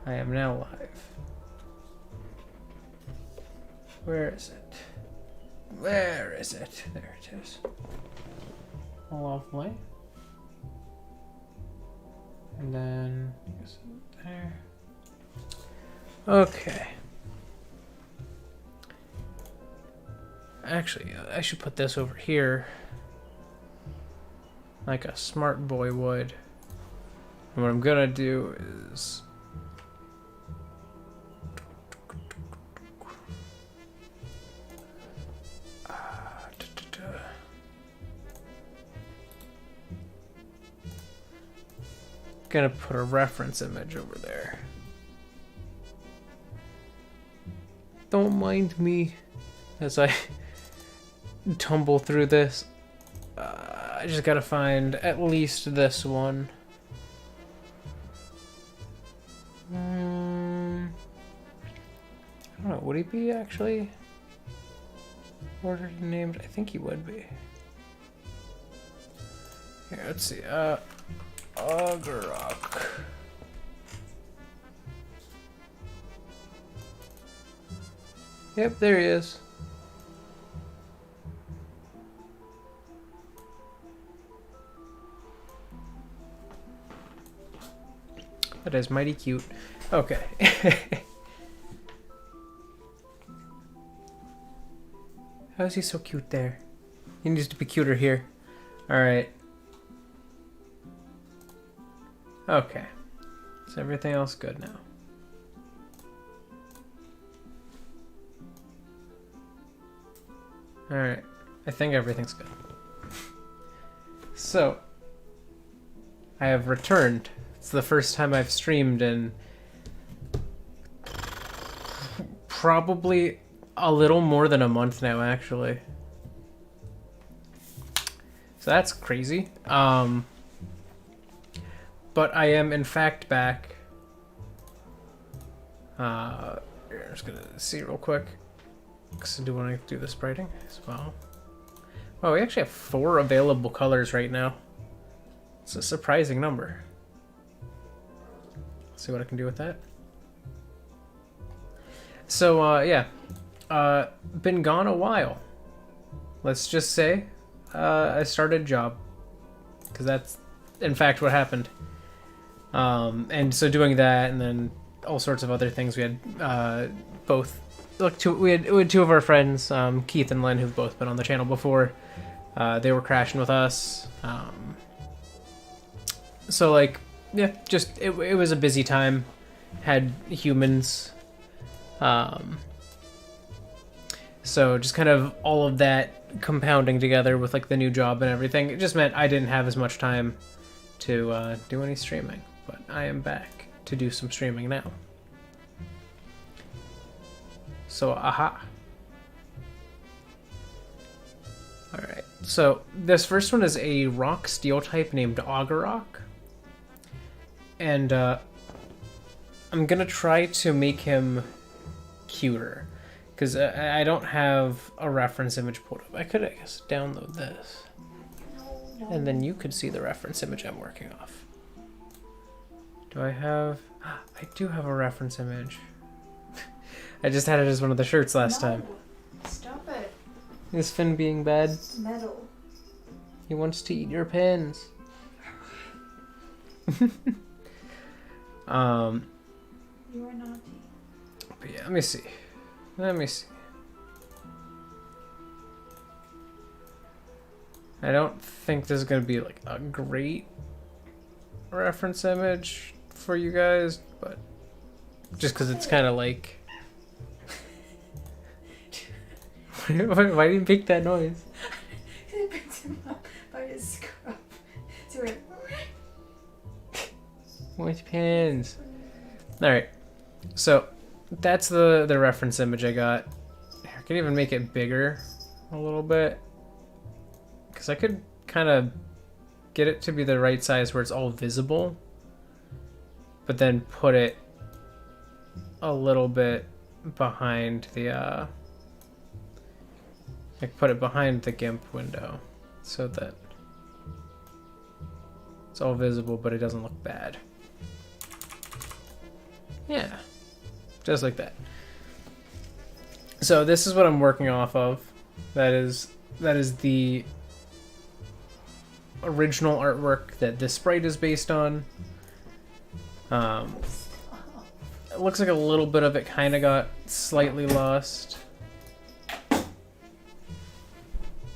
I am now live. Where is it? Where is it? There it is. Lovely. And then, I guess there. Okay. Actually, I should put this over here. Like a smart boy would. And what I'm gonna do is... Gonna put a reference image over there. Don't mind me as I tumble through this. I just gotta find at least this one. I don't know, would he be actually ordered and named? I think he would be. Here, let's see. Augerock. Yep, there he is. That is mighty cute. Okay. How is he so cute there? He needs to be cuter here. Alright. Okay. Is everything else good now? Alright. I think everything's good. So, I have returned. It's the first time I've streamed in probably a little more than a month now, actually. So that's crazy. But I am in fact back. I'm just gonna see real quick. Because I do want to do the spriting as well. Well, we actually have 4 available colors right now. It's a surprising number. Let's see what I can do with that. So, yeah. Been gone a while. Let's just say I started a job. Because that's, in fact, what happened. And so doing that, and then all sorts of other things. We had both. Look, we had 2 of our friends, Keith and Len, who've both been on the channel before. They were crashing with us. So like, yeah, just it was a busy time. Had humans. So just kind of all of that compounding together with like the new job and everything. It just meant I didn't have as much time to do any streaming. But I am back to do some streaming now. So, aha. Alright, so this first one is a rock steel type named Augerock. And I'm gonna try to make him cuter. Because I don't have a reference image pulled up. I could, I guess, download this. And then you could see the reference image I'm working off. Do I have... I do have a reference image. I just had it as one of the shirts last time. Stop it. Is Finn being bad? It's metal. He wants to eat your pens. You are naughty. But yeah, let me see. Let me see. I don't think this is going to be like a great reference image for you guys, but just because it's kind of like... Why do you make that noise? He picked him up by his scruff. So it went... Which pins? Alright, so that's the reference image I got. I can even make it bigger a little bit. Because I could kind of get it to be the right size where it's all visible. But then put it a little bit behind the... like put it behind the GIMP window so that it's all visible but it doesn't look bad. Yeah, just like that. So this is what I'm working off of. That is the original artwork that this sprite is based on. It looks like a little bit of it kind of got slightly lost,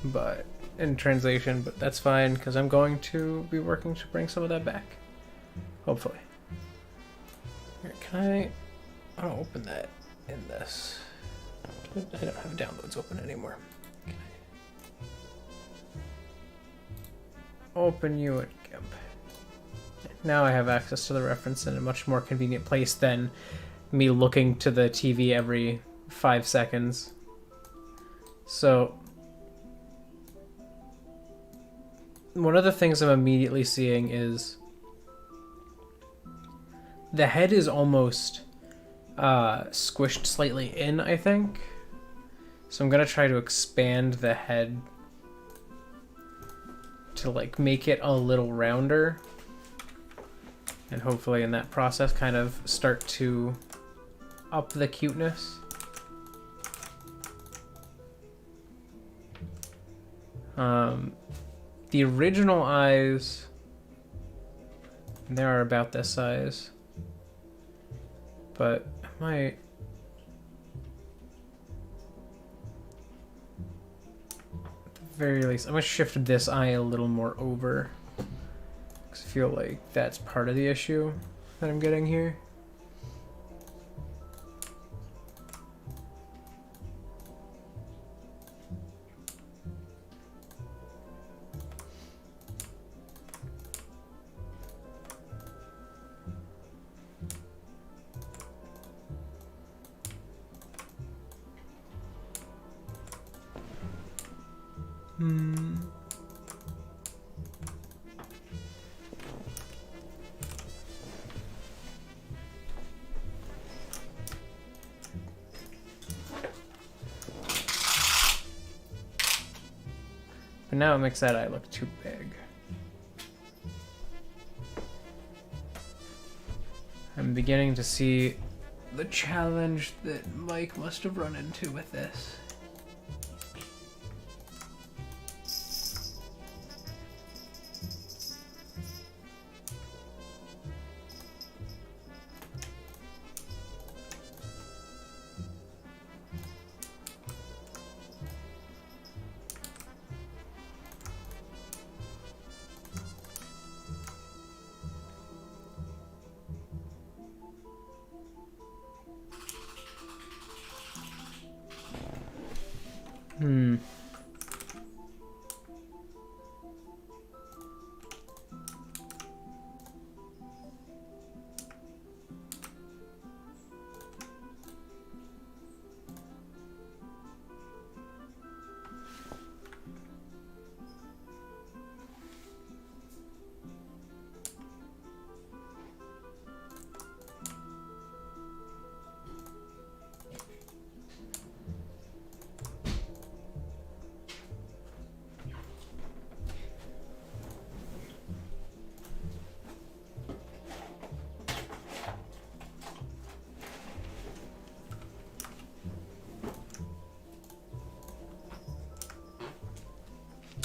but in translation, but that's fine because I'm going to be working to bring some of that back, hopefully. Here, can I don't open that in this. I don't have downloads open anymore. Can I open you at GIMP? Now I have access to the reference in a much more convenient place than me looking to the TV every 5 seconds. So, one of the things I'm immediately seeing is the head is almost squished slightly in, I think. So I'm gonna try to expand the head to like make it a little rounder. And hopefully in that process kind of start to up the cuteness. The original eyes, they are about this size. But I might... At the very least, I'm going to shift this eye a little more over. Because I feel like that's part of the issue that I'm getting here. But now it makes that eye look too big. I'm beginning to see the challenge that Mike must have run into with this.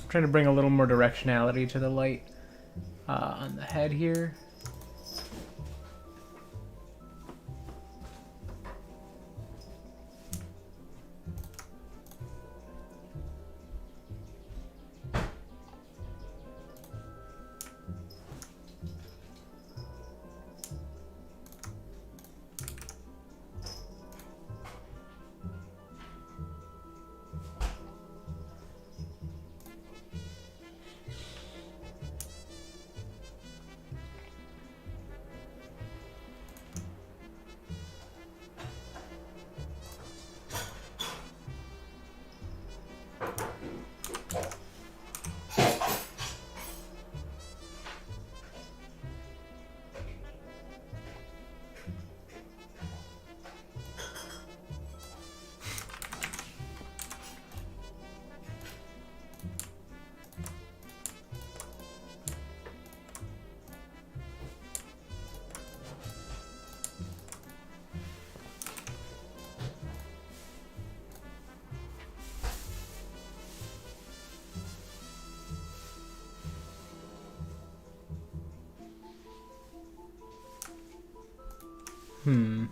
Trying to bring a little more directionality to the light on the head here. Hmm.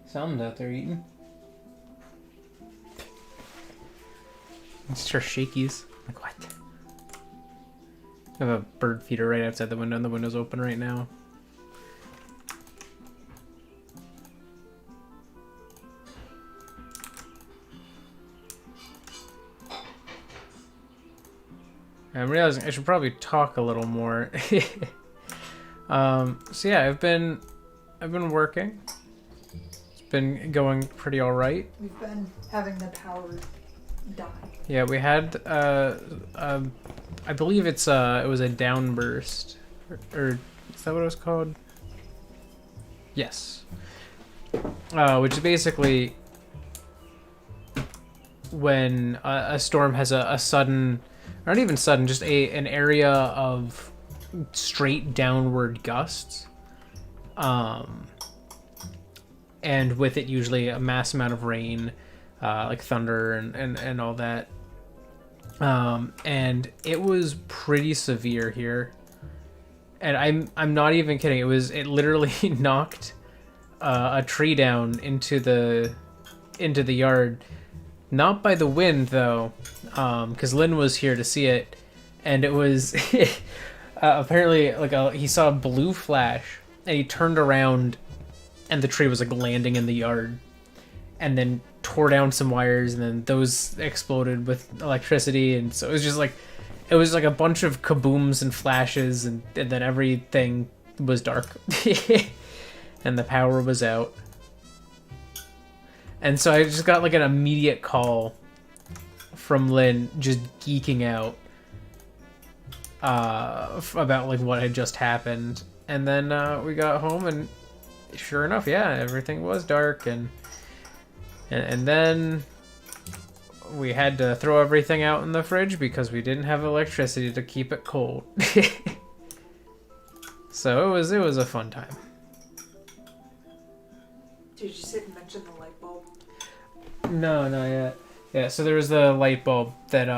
Someone's out there eating. It's just shakies. Like, what? I have a bird feeder right outside the window, and the window's open right now. I'm realizing I should probably talk a little more. So yeah, I've been working. It's been going pretty all right. We've been having the power die. Yeah, we had I believe it was a downburst, or is that what it was called? Yes. Which is basically when a storm has a sudden, or not even sudden, just an area of straight downward gusts. And with it usually a mass amount of rain, like thunder and all that. And it was pretty severe here. And I'm not even kidding. It literally knocked a tree down into the yard. Not by the wind though, because Lynn was here to see it, and it was apparently like he saw a blue flash, and he turned around, and the tree was like landing in the yard, and then tore down some wires, and then those exploded with electricity, and so it was like a bunch of kabooms and flashes, and then everything was dark, and the power was out. And so I just got like an immediate call from Lynn, just geeking out about like what had just happened. And then we got home, and sure enough, yeah, everything was dark, and then we had to throw everything out in the fridge because we didn't have electricity to keep it cold. So it was a fun time. Did you sit and mention the light bulb? No, not yet. Yeah, so there was the light bulb that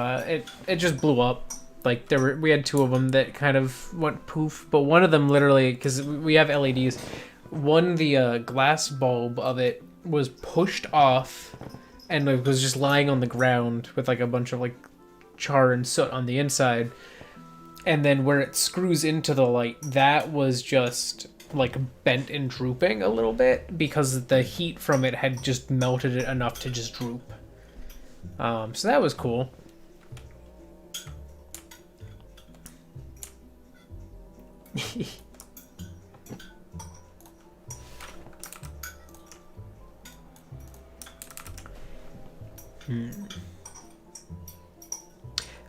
it just blew up. Like we had two of them that kind of went poof, but one of them literally, because we have LEDs, the glass bulb of it was pushed off and it was just lying on the ground with like a bunch of like char and soot on the inside. And then where it screws into the light, that was just like bent and drooping a little bit because the heat from it had just melted it enough to just droop. So that was cool.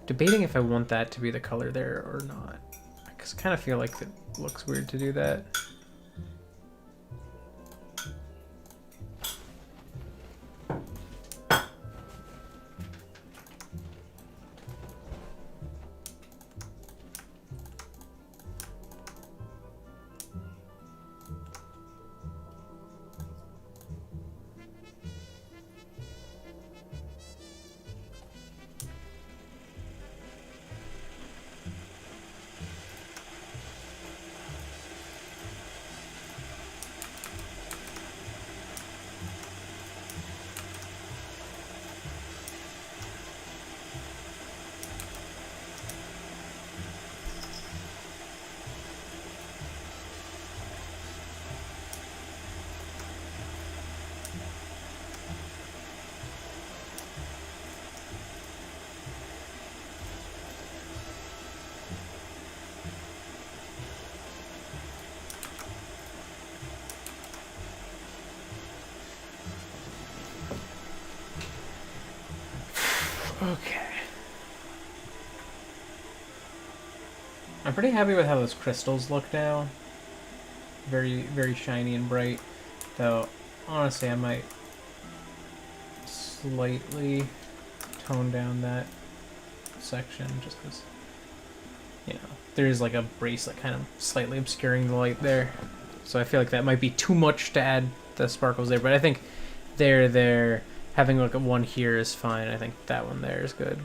Debating if I want that to be the color there or not. I just kind of feel like it looks weird to do that. Okay. I'm pretty happy with how those crystals look now. Very, very shiny and bright. Though, honestly, I might slightly tone down that section just because, you know, there's like a bracelet kind of slightly obscuring the light there. So I feel like that might be too much to add the sparkles there. But I think there, having like one here is fine. I think that one there is good.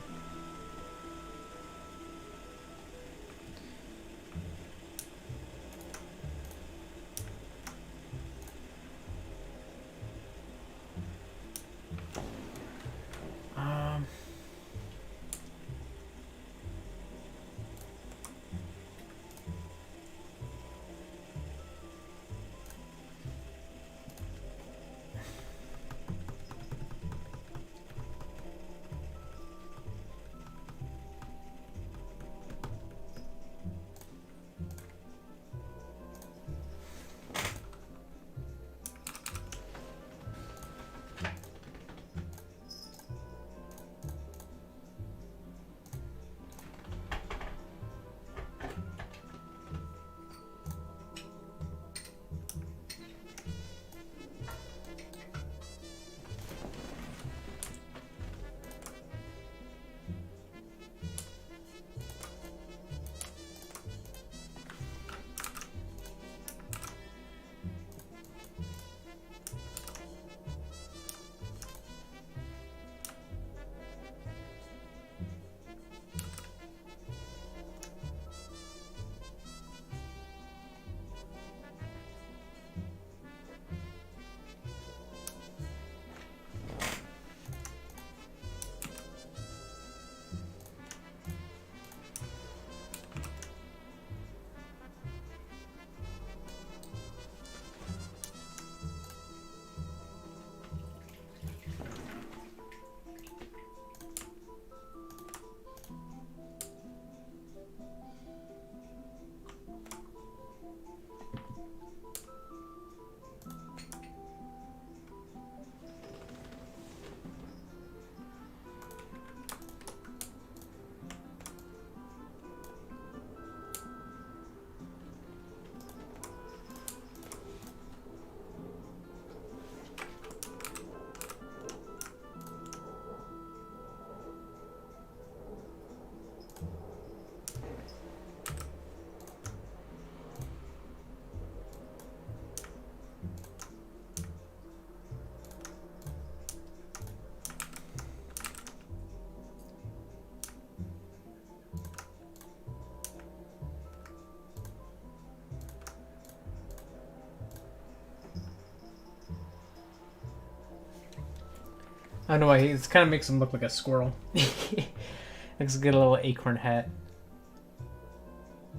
I don't know why it kind of makes him look like a squirrel. Looks like a little acorn hat.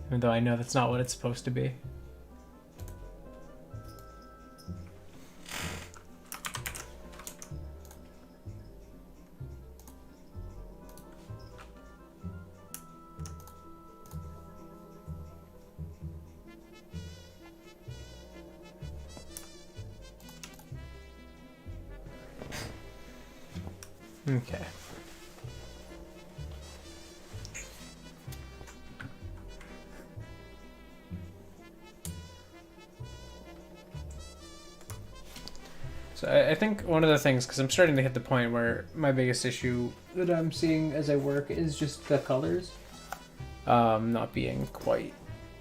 Even though I know that's not what it's supposed to be. Okay. So I think one of the things, because I'm starting to hit the point where my biggest issue that I'm seeing as I work is just the colors not being quite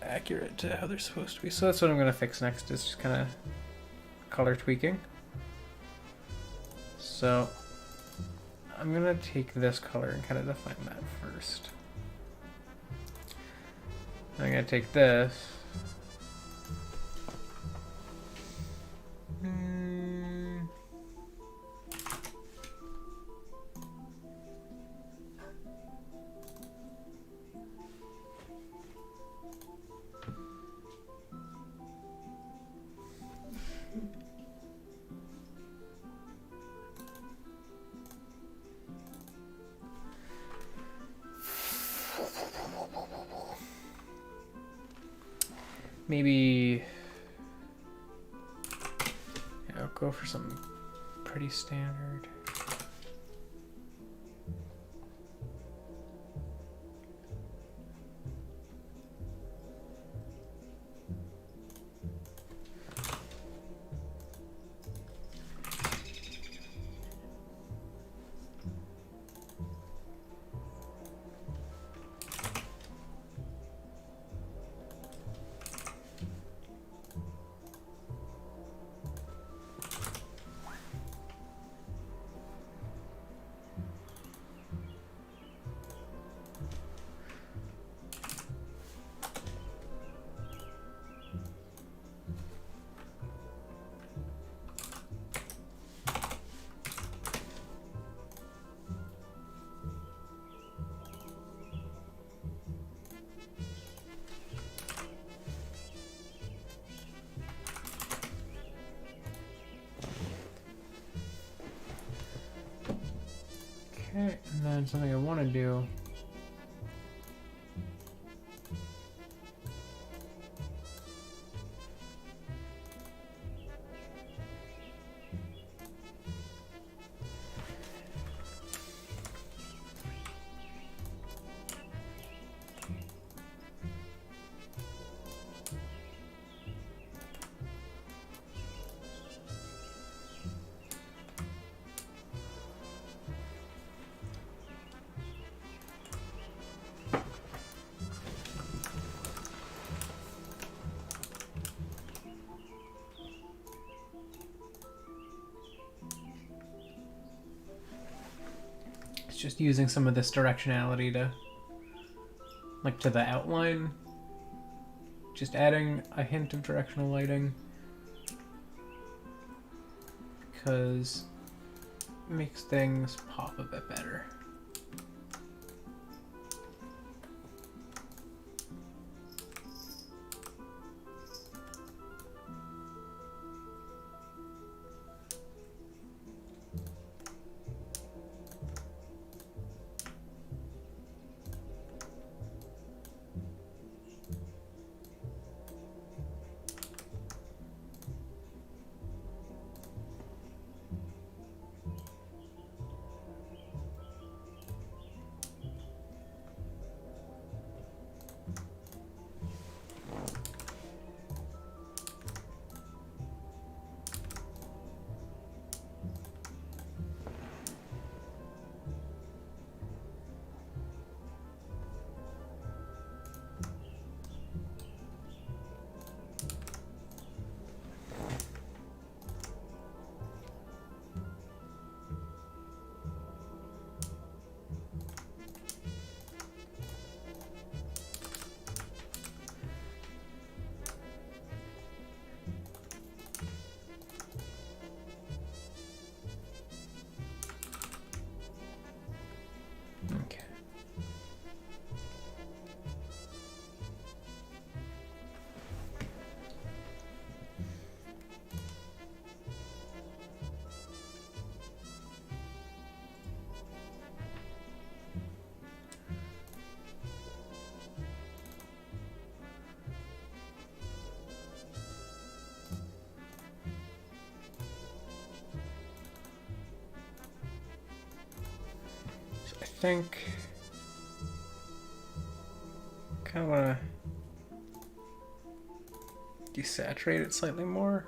accurate to how they're supposed to be. So that's what I'm going to fix next, is just kind of color tweaking. So I'm going to take this color and kind of define that first. I'm going to take this. Maybe yeah, I'll go for something pretty standard. Okay, and then something I want to do. Just using some of this directionality to, like, to the outline. Just adding a hint of directional lighting, because it makes things pop a bit better. think kind of want to desaturate it slightly more.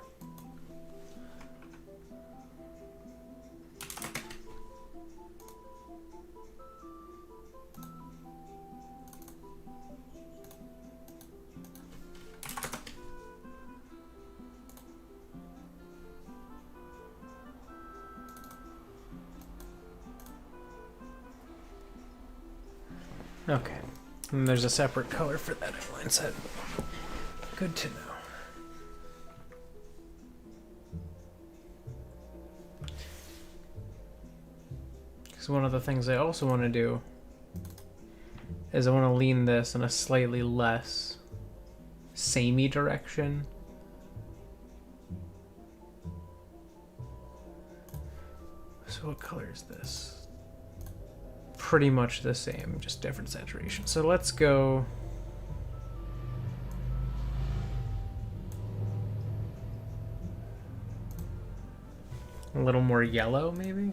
Okay, and there's a separate color for that outline set. Good to know. Because one of the things I also want to do is I want to lean this in a slightly less samey direction. So what color is this? Pretty much the same, just different saturation. So let's go a little more yellow, maybe?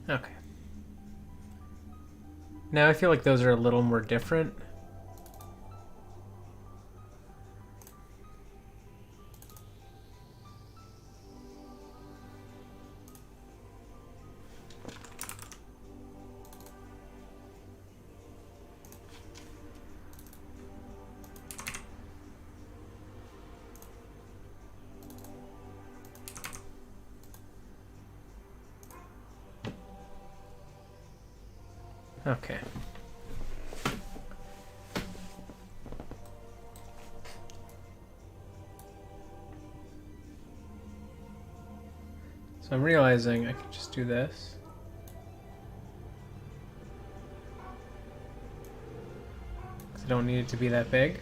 Okay. Now I feel like those are a little more different. Okay. So I'm realizing I could just do this. I don't need it to be that big.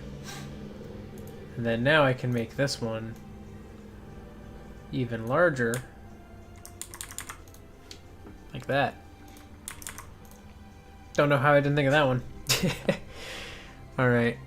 And then now I can make this one even larger. Like that. Don't know how I didn't think of that one. Alright.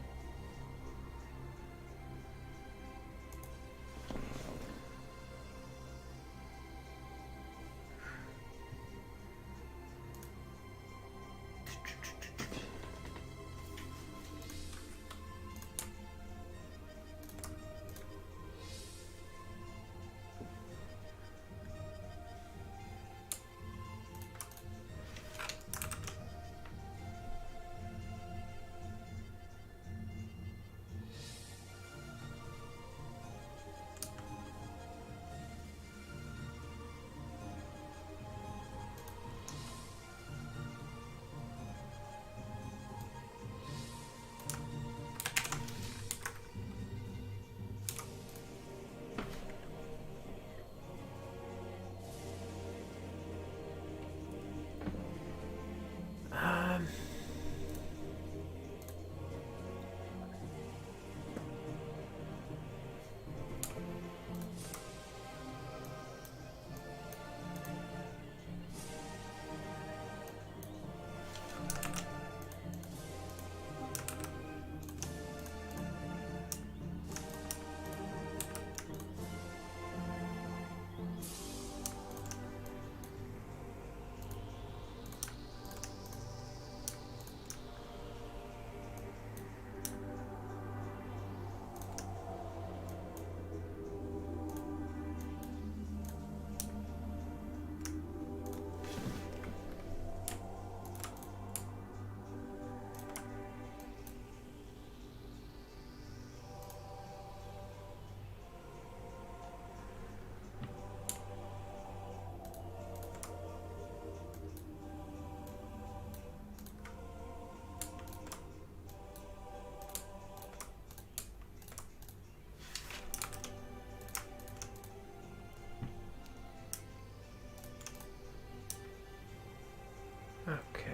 Okay.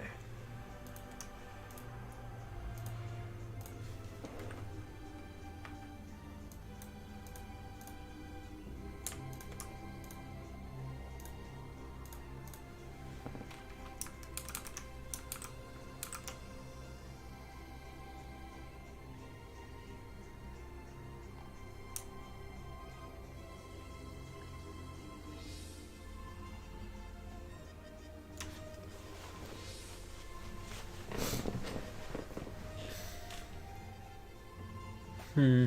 Hmm.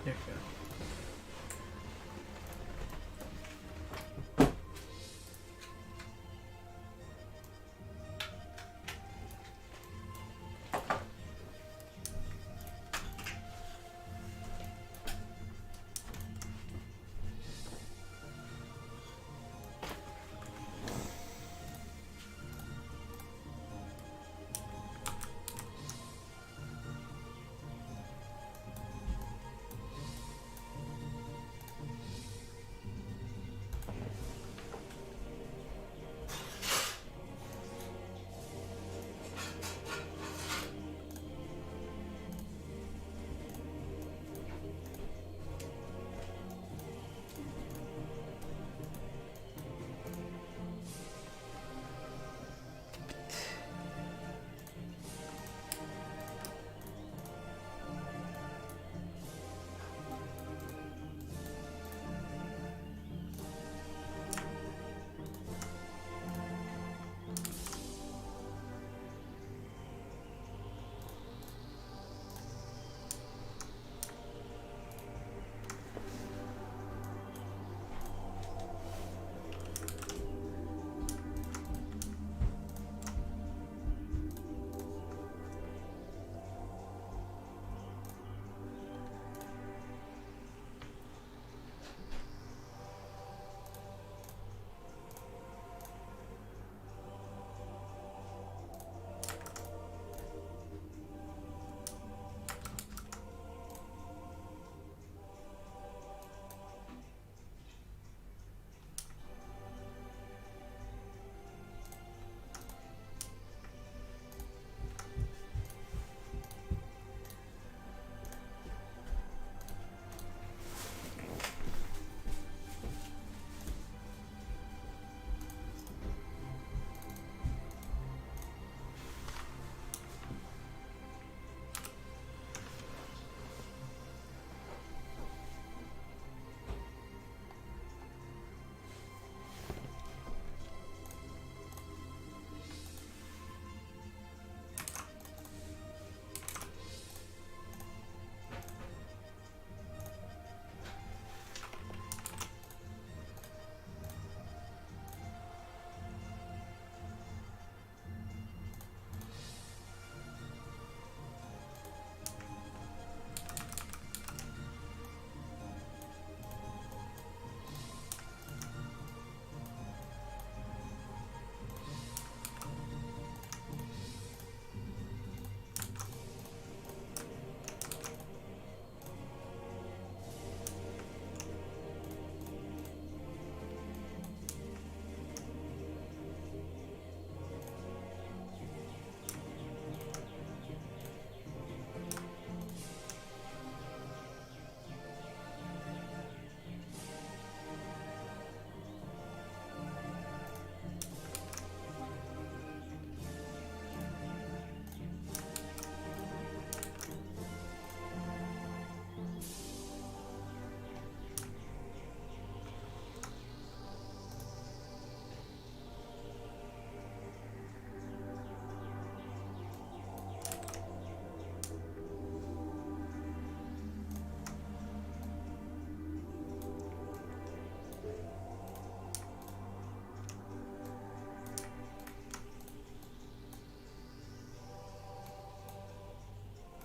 There you go.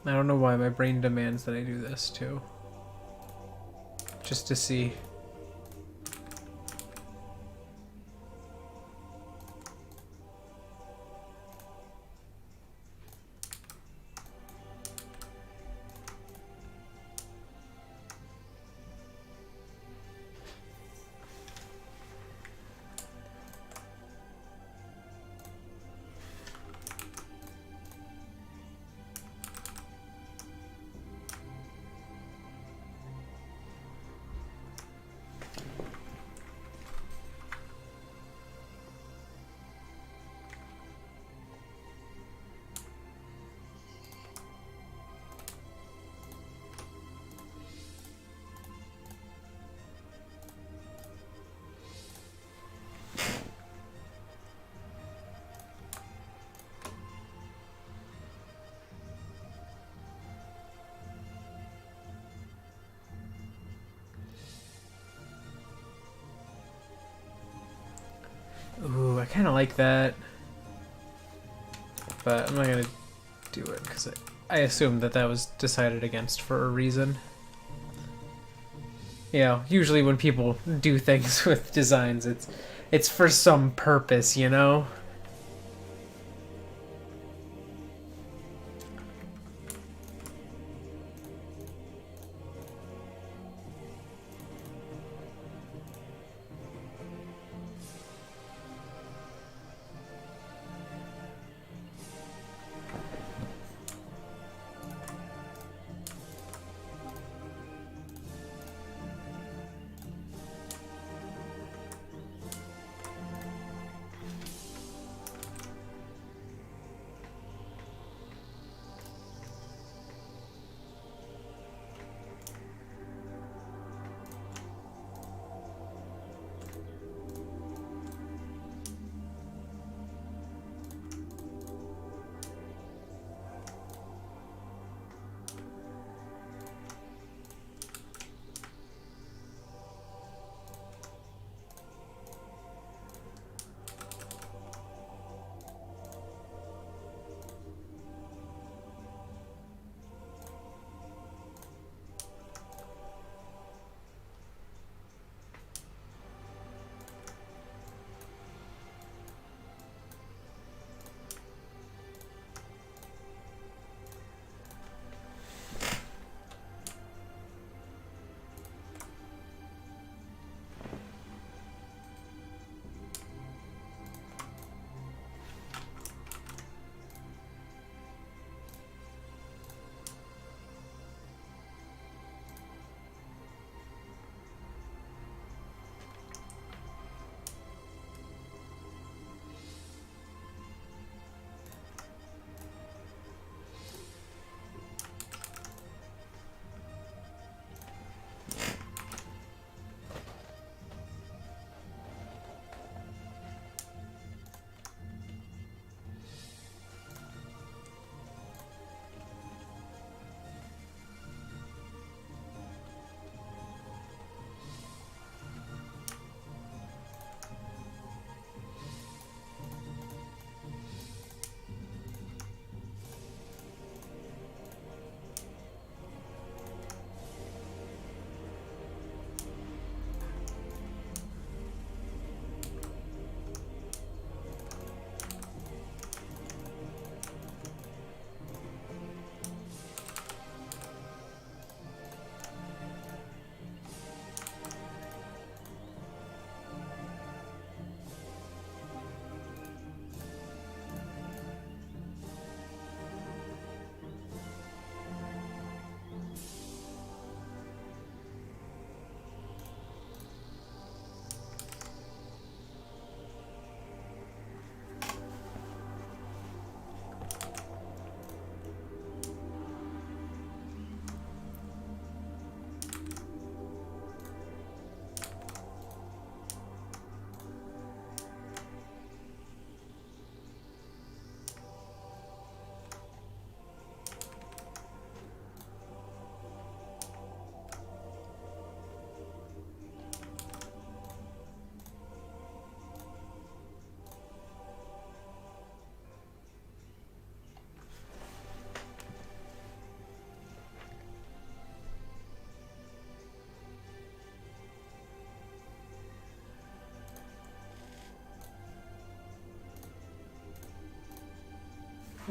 I don't know why my brain demands that I do this too. Just to see. kind of like that, but I'm not gonna do it because I assume that was decided against for a reason. You know, usually when people do things with designs, it's for some purpose, you know?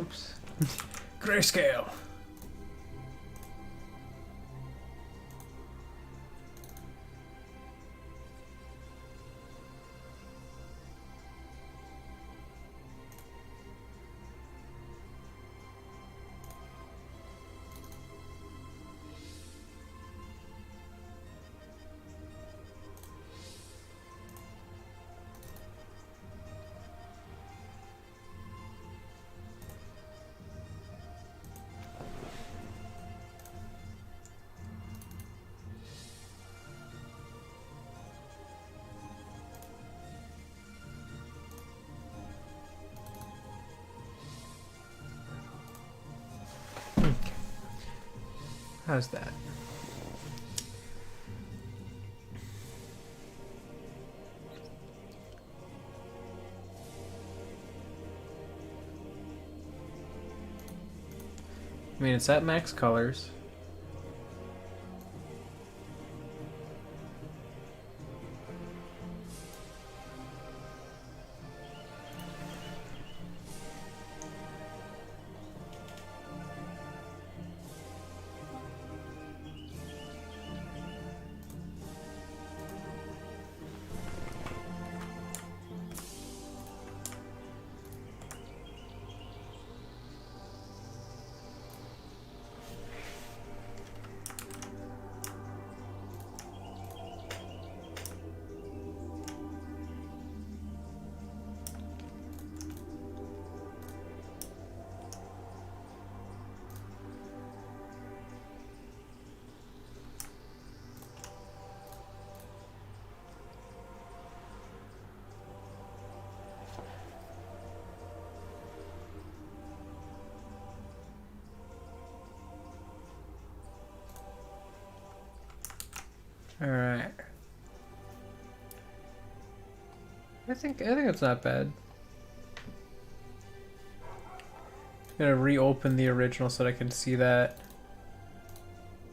Oops. Grayscale. How's that? I mean, it's at max colors. All right. I think it's not bad. I'm gonna reopen the original so that I can see that,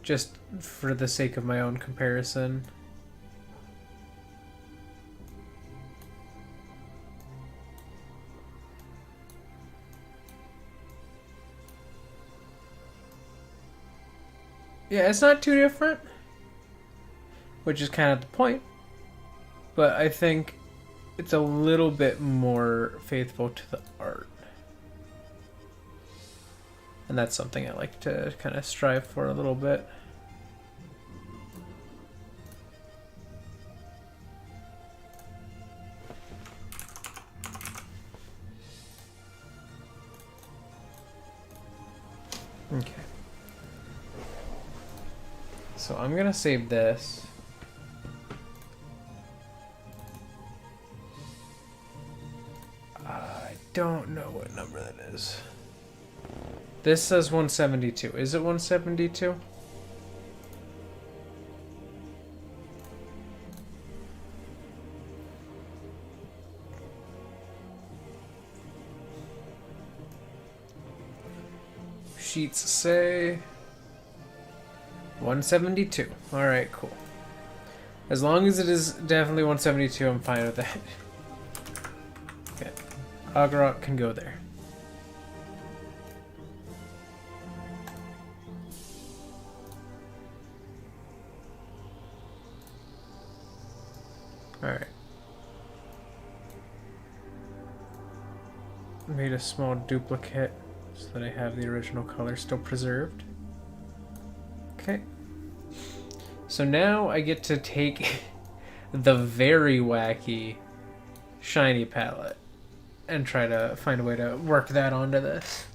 just for the sake of my own comparison. Yeah, it's not too different, which is kind of the point. But I think it's a little bit more faithful to the art. And that's something I like to kind of strive for a little bit. Okay. So I'm gonna save this. I don't know what number that is. This says 172. Is it 172? Sheets say 172. Alright, cool. As long as it is definitely 172, I'm fine with that. Okay. Augerock can go there. Alright. Made a small duplicate so that I have the original color still preserved. Okay. So now I get to take the very wacky shiny palette and try to find a way to work that onto this.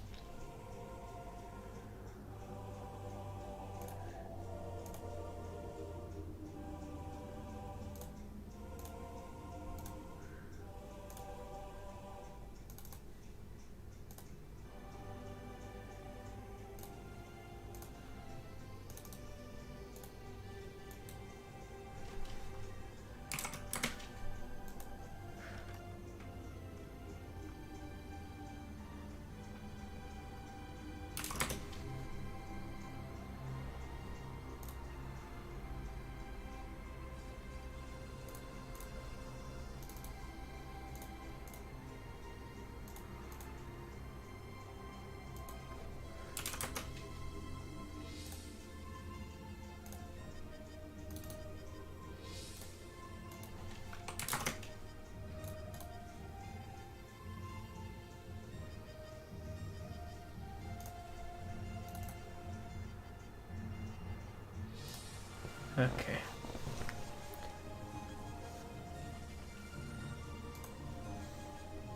Okay.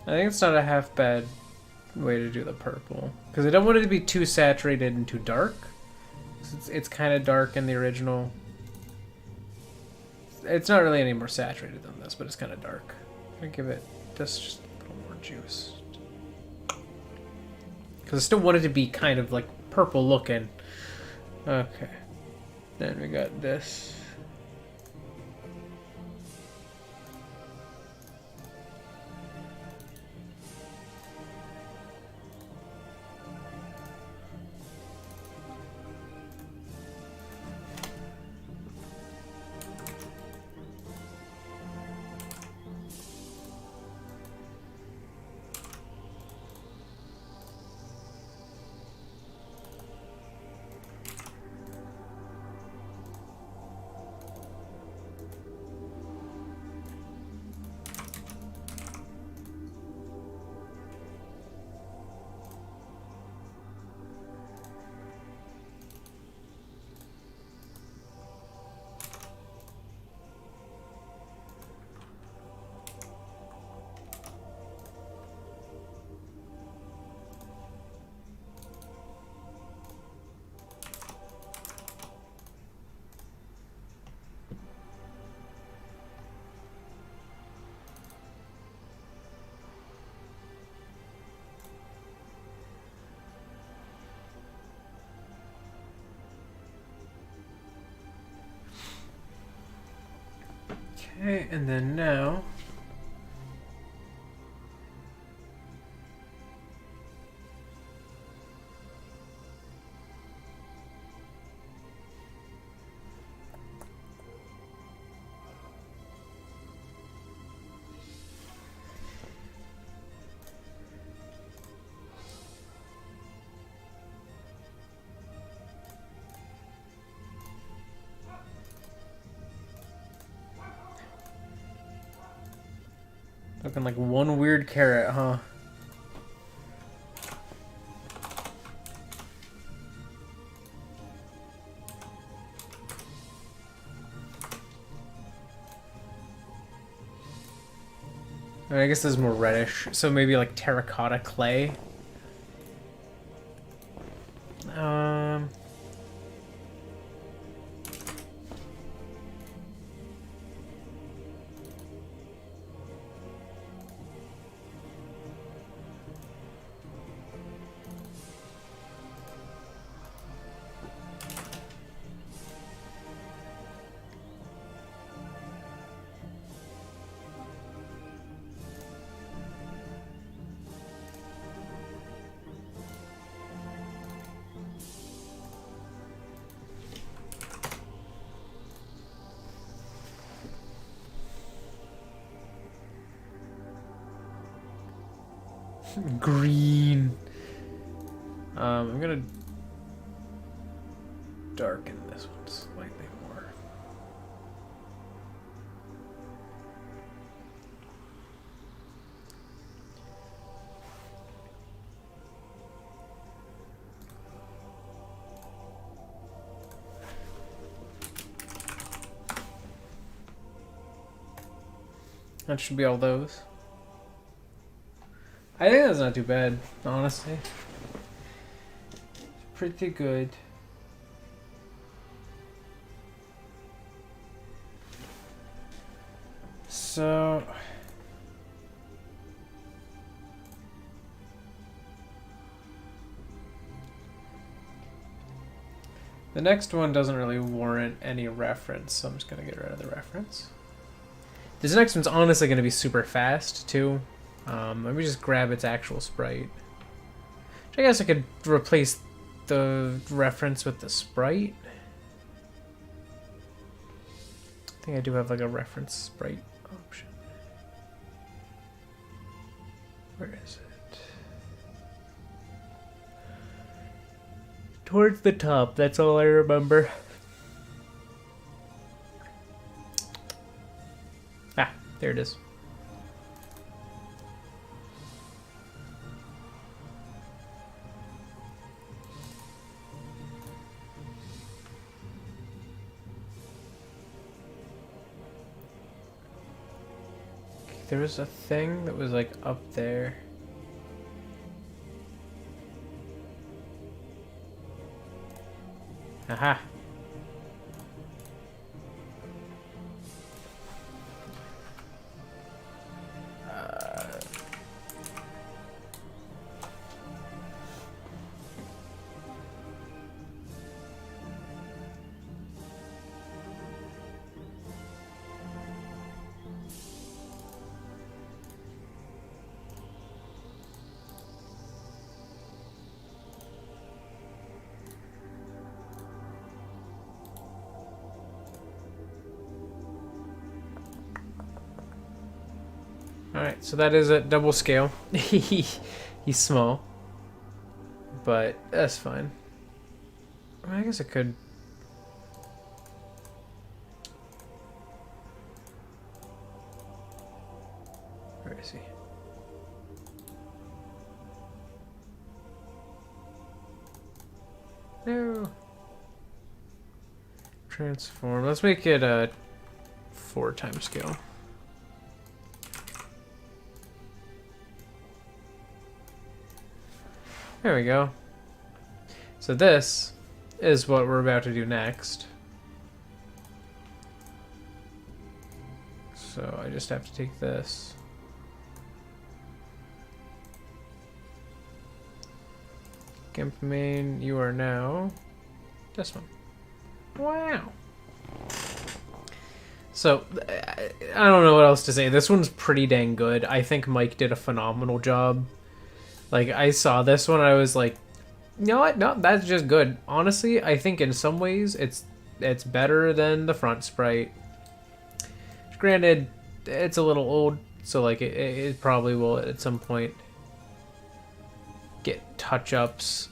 I think it's not a half bad way to do the purple. Because I don't want it to be too saturated and too dark. It's kind of dark in the original. It's not really any more saturated than this, but it's kind of dark. I'm going to give it just a little more juice. Because I still want it to be kind of like purple looking. Okay. Then we got this. Okay, and then now... Looking like one weird carrot, huh? I mean, I guess this is more reddish, so maybe like terracotta clay. Green. I'm gonna darken this one slightly more. That should be all those. I think that's not too bad, honestly. It's pretty good. So... the next one doesn't really warrant any reference, so I'm just gonna get rid of the reference. This next one's honestly gonna be super fast, too. Let me just grab its actual sprite. I guess I could replace the reference with the sprite. I think I do have like a reference sprite option. Where is it? Towards the top, that's all I remember. Ah, there it is. There was a thing that was like up there. Aha. Alright, so that is a double scale. He's small. But that's fine. I guess I could... where is he? No. Transform. Let's make it a 4 times scale. There we go. So this is what we're about to do next. So I just have to take this. Gimp main, you are now this one. Wow. So, I don't know what else to say. This one's pretty dang good. I think Mike did a phenomenal job. Like, I saw this one, I was like, you know what? No, that's just good. Honestly, I think in some ways it's better than the front sprite. Granted, it's a little old, so like it probably will at some point get touch-ups.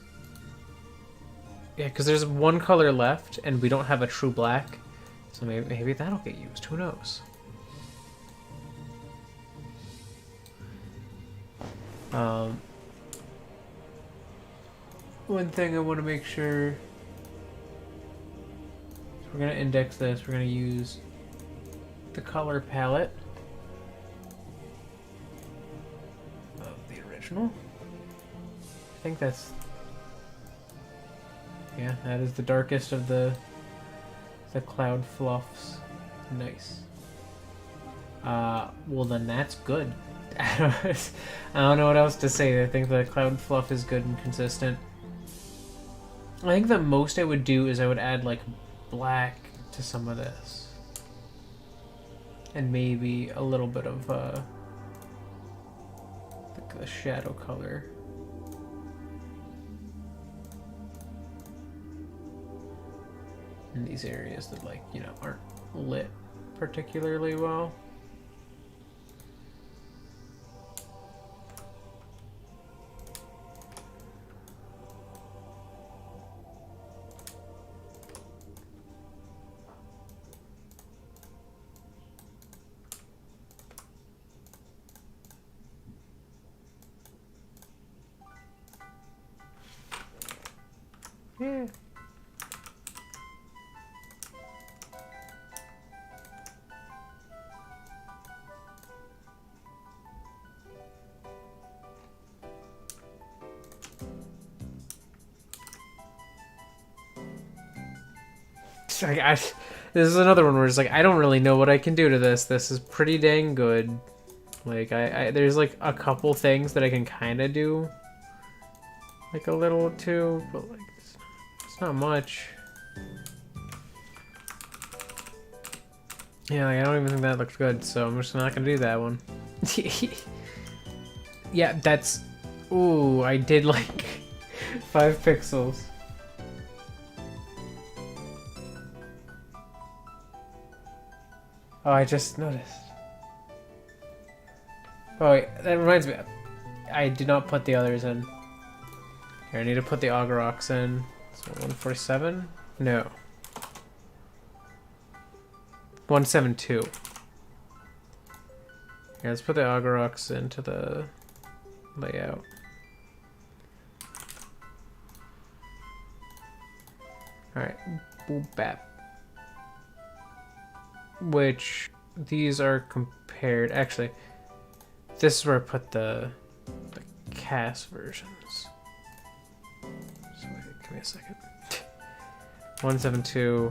Yeah, because there's one color left, and we don't have a true black. So maybe that'll get used. Who knows? One thing I want to make sure. So we're gonna index this. We're gonna use the color palette of the original. I think that's. Yeah, that is the darkest of the cloud fluffs. Nice. Well then that's good. I don't know what else to say. I think the cloud fluff is good and consistent. I think the most I would do is I would add like black to some of this. And maybe a little bit of the shadow color. In these areas that, like, you know, aren't lit particularly well. Yeah. Like, this is another one where it's like I don't really know what I can do to this. This is pretty dang good. Like there's like a couple things that I can kind of do, like a little too, but like it's not much. Yeah, like, I don't even think that looks good, so I'm just not gonna do that one. Yeah, that's. Ooh, I did like 5 pixels. Oh, I just noticed. Oh, wait, that reminds me. I did not put the others in. Here, I need to put the Augerocks in. So 147? No. 172. Here, let's put the Augerocks into the layout. Alright, boop bap. Which these are compared. Actually, this is where I put the cast versions. So wait, give me a second. 172.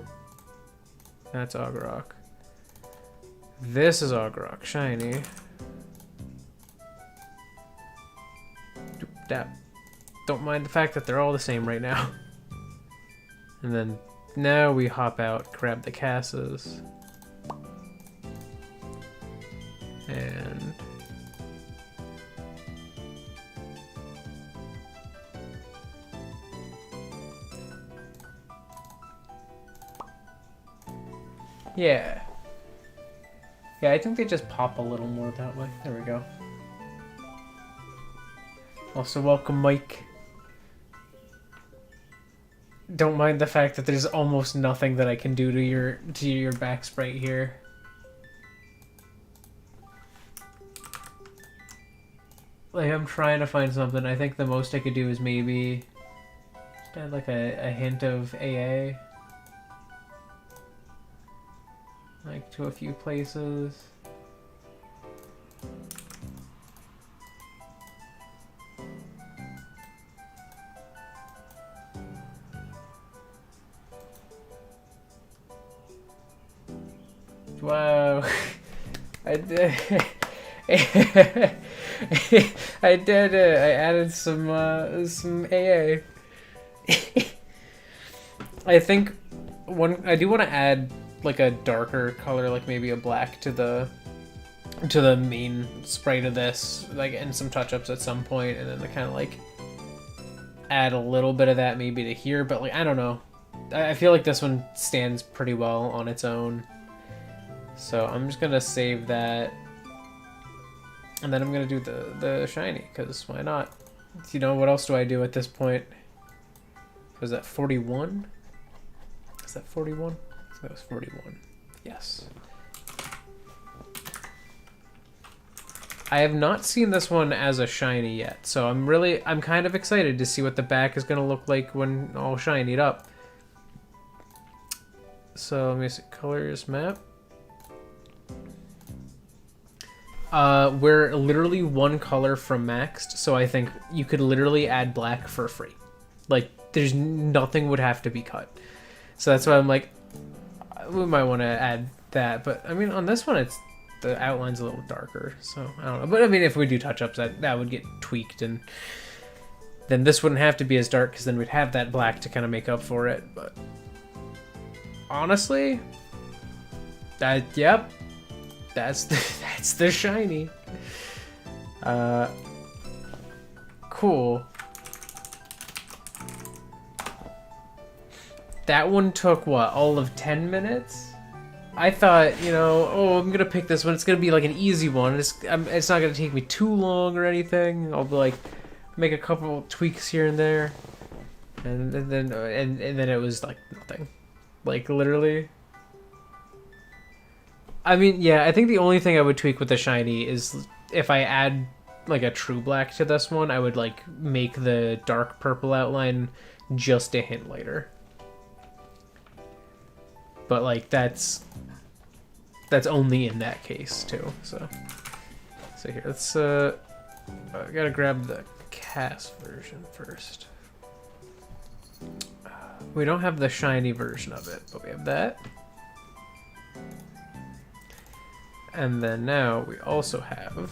That's Augerock. This is Augerock shiny. Doop dap. Don't mind the fact that they're all the same right now. And then now we hop out, grab the casses. And yeah. Yeah, I think they just pop a little more that way. There we go. Also, welcome, Mike. Don't mind the fact that there's almost nothing that I can do to your back sprite here. Like, I'm trying to find something. I think the most I could do is maybe just add like a hint of AA. Like to a few places. Wow. I did. I did it. I added some AA. I think I do want to add like a darker color, like maybe a black to the main sprite of this, like, and some touch-ups at some point, and then to kind of like add a little bit of that maybe to here, but like I don't know. I feel like this one stands pretty well on its own. So I'm just gonna save that. And then I'm gonna do the shiny, because why not? You know, what else do I do at this point? Was that 41? Is that 41? I think that was 41. Yes. I have not seen this one as a shiny yet, so I'm kind of excited to see what the back is gonna look like when all shinied up. So let me see, colors map. We're literally one color from maxed, so I think you could literally add black for free. Like, there's nothing would have to be cut. So that's why I'm like, we might want to add that. But I mean, on this one, the outline's a little darker, so I don't know. But I mean, if we do touch-ups, that would get tweaked, and then this wouldn't have to be as dark, because then we'd have that black to kind of make up for it. But honestly, yep, that's the shiny. Cool. That one took what, all of 10 minutes? I thought, you know, oh, I'm gonna pick this one. It's gonna be like an easy one. It's not gonna take me too long or anything. I'll be like, make a couple tweaks here and there, and then it was like nothing, like literally. I mean, yeah, I think the only thing I would tweak with the shiny is if I add like a true black to this one, I would like make the dark purple outline just a hint lighter. But like that's only in that case too. So here, let's I gotta grab the cast version first. We don't have the shiny version of it, but we have that. And then now we also have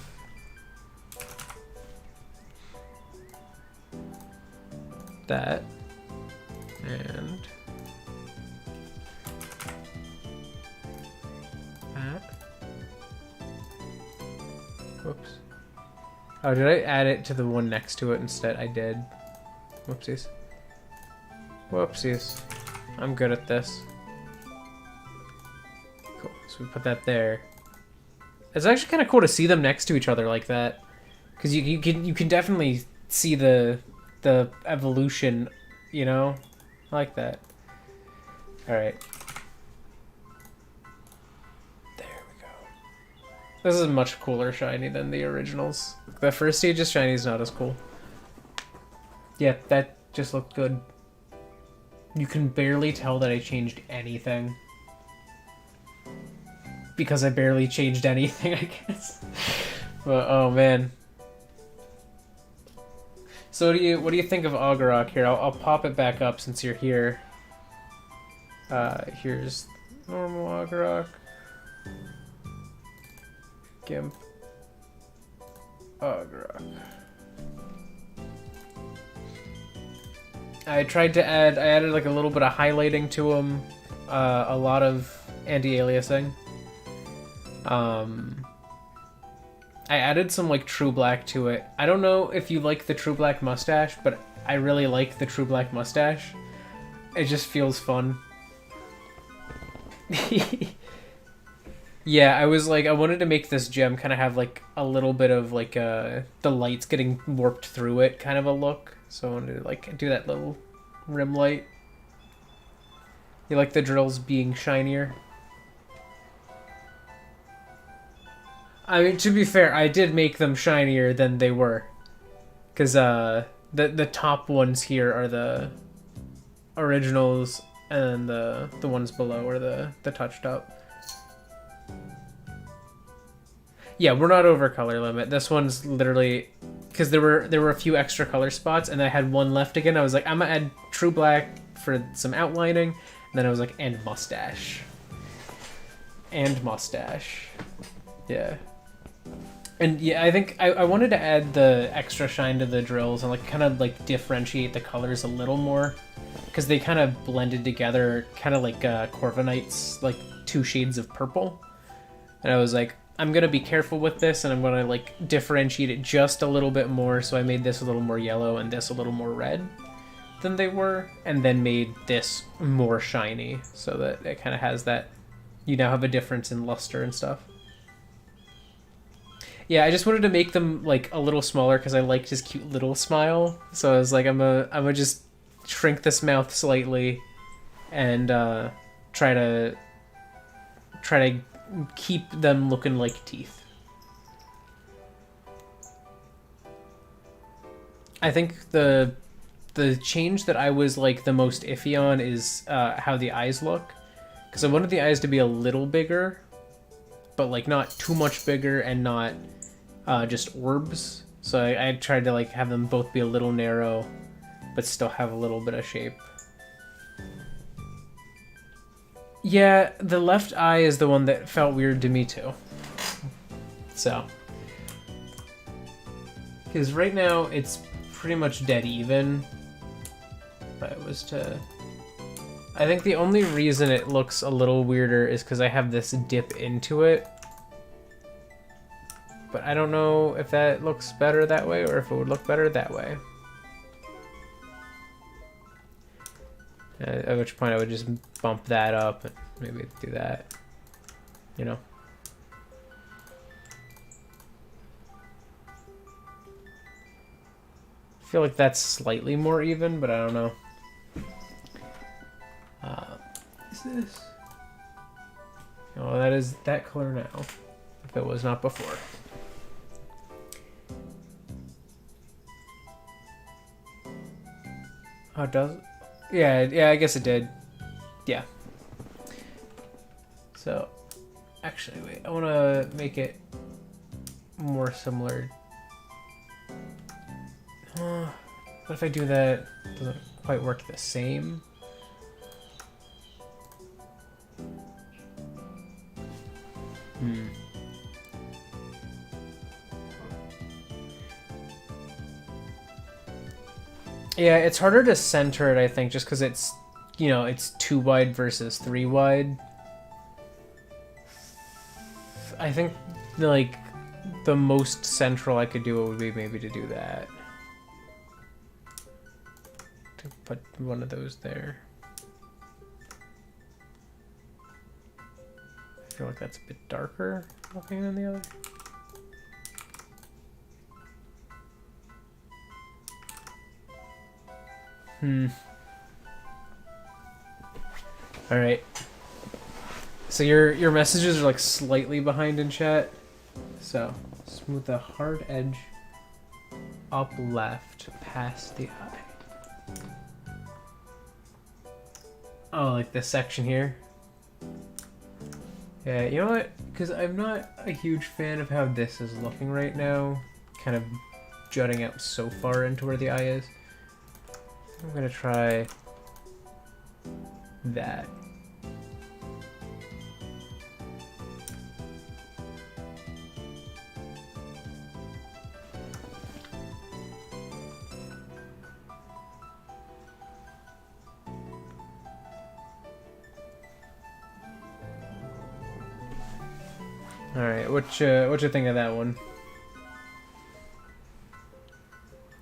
that and that. Whoops. Oh, did I add it to the one next to it instead? I did. Whoopsies. Whoopsies. I'm good at this. Cool. So we put that there. It's actually kind of cool to see them next to each other like that, because you can definitely see the evolution, you know. I like that. All right. There we go. This is a much cooler shiny than the originals. The first stage's shiny is not as cool. Yeah, that just looked good. You can barely tell that I changed anything. Because I barely changed anything, I guess. But oh man. So what do you think of Augerock here? I'll pop it back up since you're here. Here's normal Augerock. Gimp. Augerock. I added like a little bit of highlighting to him, a lot of anti-aliasing. I added some like true black to it. I don't know if you like the true black mustache, but I really like the true black mustache. It just feels fun. Yeah, I was like, I wanted to make this gem kind of have like a little bit of like the lights getting warped through it kind of a look. So I wanted to like do that little rim light. You like the drills being shinier? I mean, to be fair, I did make them shinier than they were. Because the top ones here are the originals, and the ones below are the touched up. Yeah, we're not over color limit. This one's literally... Because there were a few extra color spots, and I had one left again. I was like, I'm going to add true black for some outlining. And then I was like, and mustache. And mustache. Yeah. And yeah, I think I wanted to add the extra shine to the drills and like kind of like differentiate the colors a little more. because they kind of blended together, kind of like Corviknight's like 2 shades of purple. And I was like, I'm gonna be careful with this, and I'm gonna like differentiate it just a little bit more. So I made this a little more yellow and this a little more red than they were, and then made this more shiny so that it kind of has that, you now have a difference in luster and stuff. Yeah, I just wanted to make them like a little smaller because I liked his cute little smile. So I was like, I'm gonna just shrink this mouth slightly and try to keep them looking like teeth. I think the change that I was like the most iffy on is how the eyes look, because I wanted the eyes to be a little bigger, but like not too much bigger and not just orbs. So I tried to like have them both be a little narrow but still have a little bit of shape. Yeah, the left eye is the one that felt weird to me too. So, because right now it's pretty much dead even. If I was to, I think the only reason it looks a little weirder is because I have this dip into it. But I don't know if that looks better that way or if it would look better that way. At which point I would just bump that up and maybe do that, you know. I feel like that's slightly more even, but I don't know. Is this? Oh, that is that color now, if it was not before. Oh, it does? Yeah, I guess it did. Yeah. So, actually, wait, I want to make it more similar. What if I do that? It doesn't quite work the same. Yeah, it's harder to center it, I think, just because it's, you know, it's 2 wide versus 3 wide. I think, like, the most central I could do it would be maybe to do that. To put one of those there. I feel like that's a bit darker looking than the other. All right. So your messages are like slightly behind in chat. So smooth the hard edge up left past the eye. Oh, like this section here. Yeah, you know what? Because I'm not a huge fan of how this is looking right now. Kind of jutting out so far into where the eye is. I'm gonna try that. All right, what you think of that one?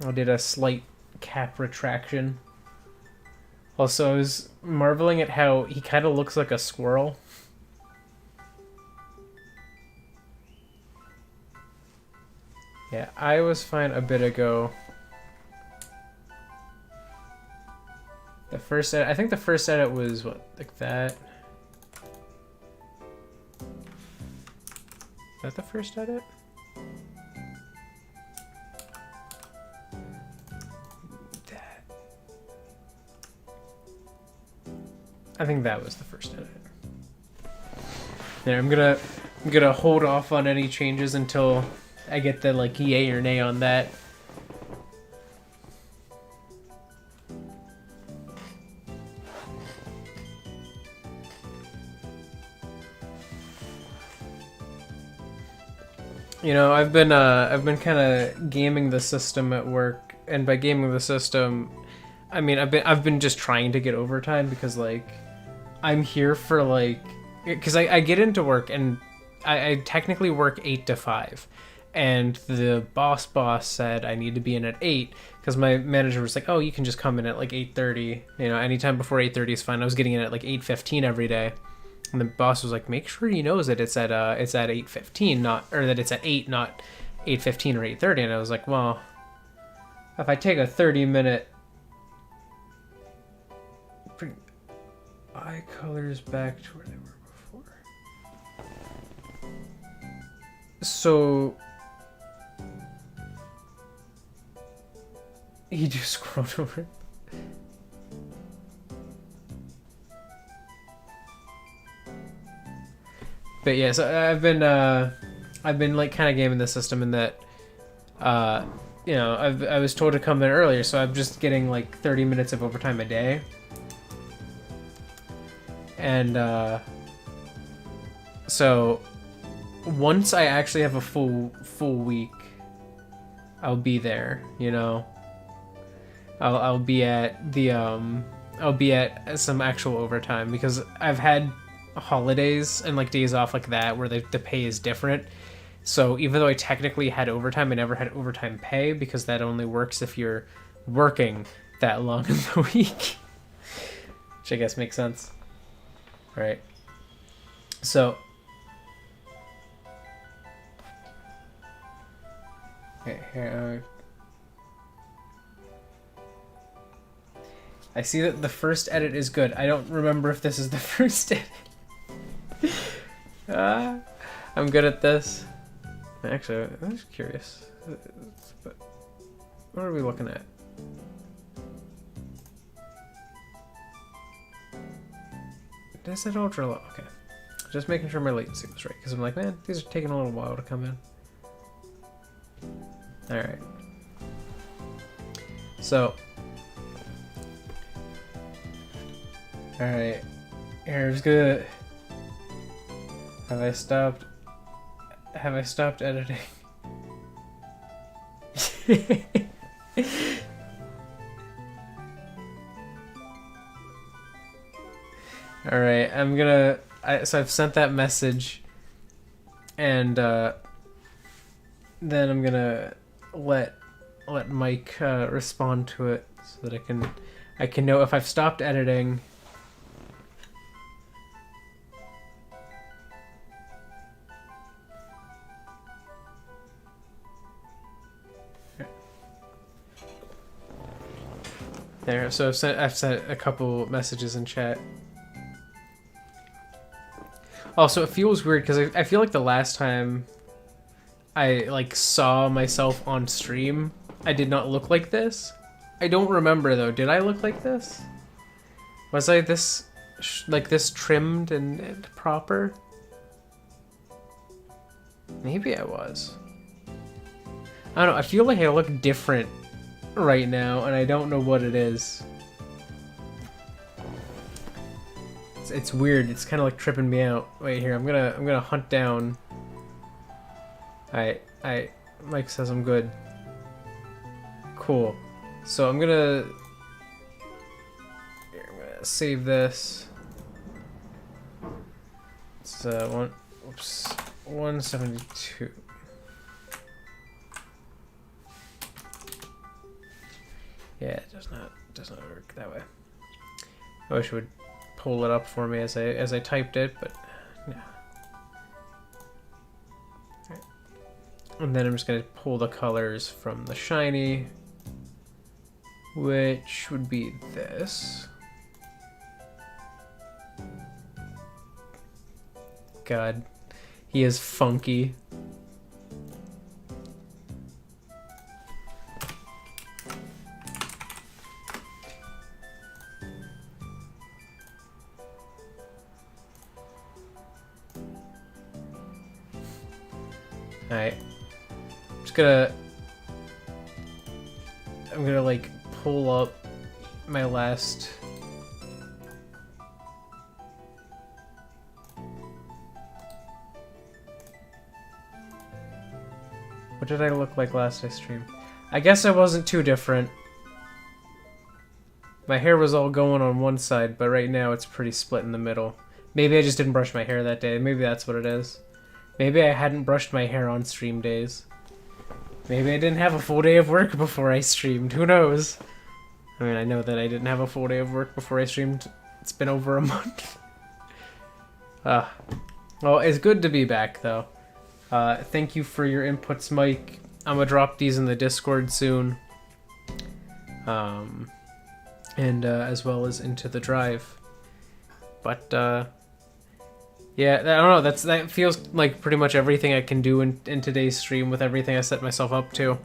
I did a slight cap retraction. Also, I was marveling at how he kind of looks like a squirrel. Yeah, I was fine a bit ago. The first edit, I think the first edit was what, like that? Is that the first edit? I think that was the first edit. There, I'm gonna hold off on any changes until I get the like yay or nay on that. You know, I've been kind of gaming the system at work, and by gaming the system, I mean, I've been just trying to get overtime because like I'm here for like because I get into work and I technically work 8 to 5, and the boss said I need to be in at 8 because my manager was like, oh, you can just come in at like 8:30, you know, anytime before 8:30 is fine. I was getting in at like 8:15 every day, and the boss was like, make sure he knows that it's at 8:15, not or that it's at 8, not 8:15 or 8:30. And I was like, well, if I take a 30-minute bring eye colors back to where they were before. So he just scrolled over. But yeah, so I've been like kind of gaming the system in that, you know, I was told to come in earlier, so I'm just getting like 30 minutes of overtime a day. And so once I actually have a full week, I'll be there, you know. I'll be at the I'll be at some actual overtime because I've had holidays and like days off like that where the pay is different. So even though I technically had overtime, I never had overtime pay because that only works if you're working that long in the week. Which I guess makes sense. Right. So okay, here I see that the first edit is good. I don't remember if this is the first edit. I'm good at this. Actually, I'm just curious. But what are we looking at? Is it ultra low? Okay. Just making sure my latency was right. Because I'm like, man, these are taking a little while to come in. Alright. So. Alright. Here's good. Have I stopped editing? Alright, so I've sent that message, and then I'm gonna let Mike respond to it so that I can know if I've stopped editing. There, so I've sent a couple messages in chat. Also, it feels weird because I feel like the last time I like saw myself on stream, I did not look like this. I don't remember though. Did I look like this? Was I this trimmed and proper? Maybe I was. I don't know. I feel like I look different right now, and I don't know what it is. It's weird. It's kind of like tripping me out. Wait here. I'm gonna hunt down. Mike says I'm good. Cool. So I'm gonna save this. It's 172. Yeah, it does not work that way. I wish it would pull it up for me as I typed it, but no. Right. And then I'm just gonna pull the colors from the shiny, which would be this. God, he is funky. Alright. I'm gonna like pull up my last. What did I look like last I streamed? I guess I wasn't too different. My hair was all going on one side, but right now it's pretty split in the middle. Maybe I just didn't brush my hair that day. Maybe that's what it is. Maybe I hadn't brushed my hair on stream days. Maybe I didn't have a full day of work before I streamed. Who knows? I mean, I know that I didn't have a full day of work before I streamed. It's been over a month. Well, it's good to be back, though. Thank you for your inputs, Mike. I'm gonna drop these in the Discord soon. And as well as into the drive. But, yeah, I don't know, that feels like pretty much everything I can do in today's stream with everything I set myself up to.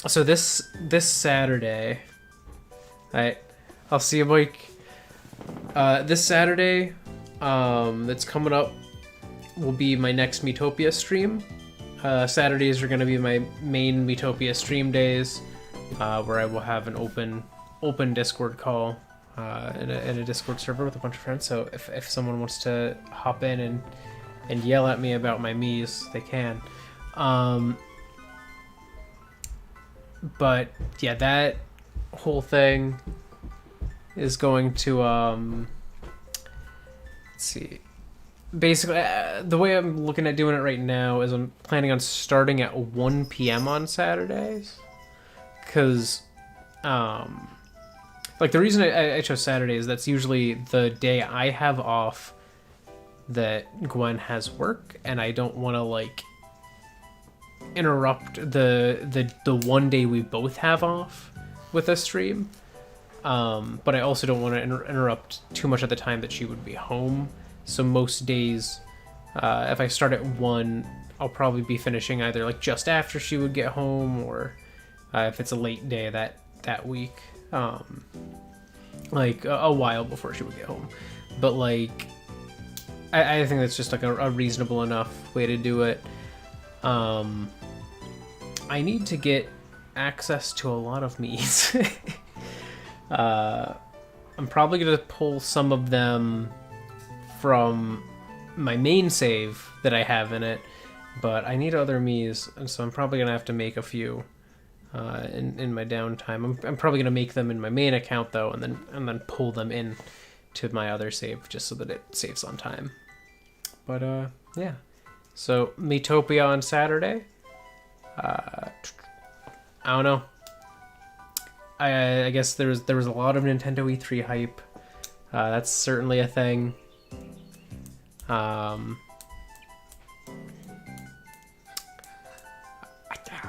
So this Saturday, I'll see you, Mike. This Saturday, that's coming up, will be my next Miitopia stream. Saturdays are going to be my main Miitopia stream days, where I will have an open Discord call in a Discord server with a bunch of friends. So if someone wants to hop in and yell at me about my Miis, they can. But yeah, that whole thing is going to let's see. Basically, the way I'm looking at doing it right now is I'm planning on starting at 1 p.m. on Saturdays, because like the reason I chose Saturday is that's usually the day I have off that Gwen has work, and I don't want to like interrupt the one day we both have off with a stream. But I also don't want to interrupt too much at the time that she would be home. So most days, if I start at 1, I'll probably be finishing either like just after she would get home, or if it's a late day that week, like a while before she would get home. But like, I think that's just like a reasonable enough way to do it. I need to get access to a lot of Miis. I'm probably going to pull some of them from my main save that I have in it, but I need other Miis, and so I'm probably going to have to make a few in my downtime. I'm probably going to make them in my main account, though, and then pull them in to my other save just so that it saves on time. But, yeah. So, Miitopia on Saturday. I don't know. I guess there was a lot of Nintendo E3 hype. That's certainly a thing. I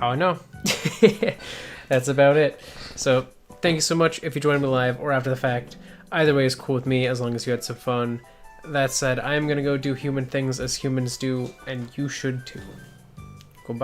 don't know. That's about it. So thank you so much if you joined me live or after the fact. Either way is cool with me as long as you had some fun. That said, I am gonna go do human things as humans do, and you should too. Goodbye.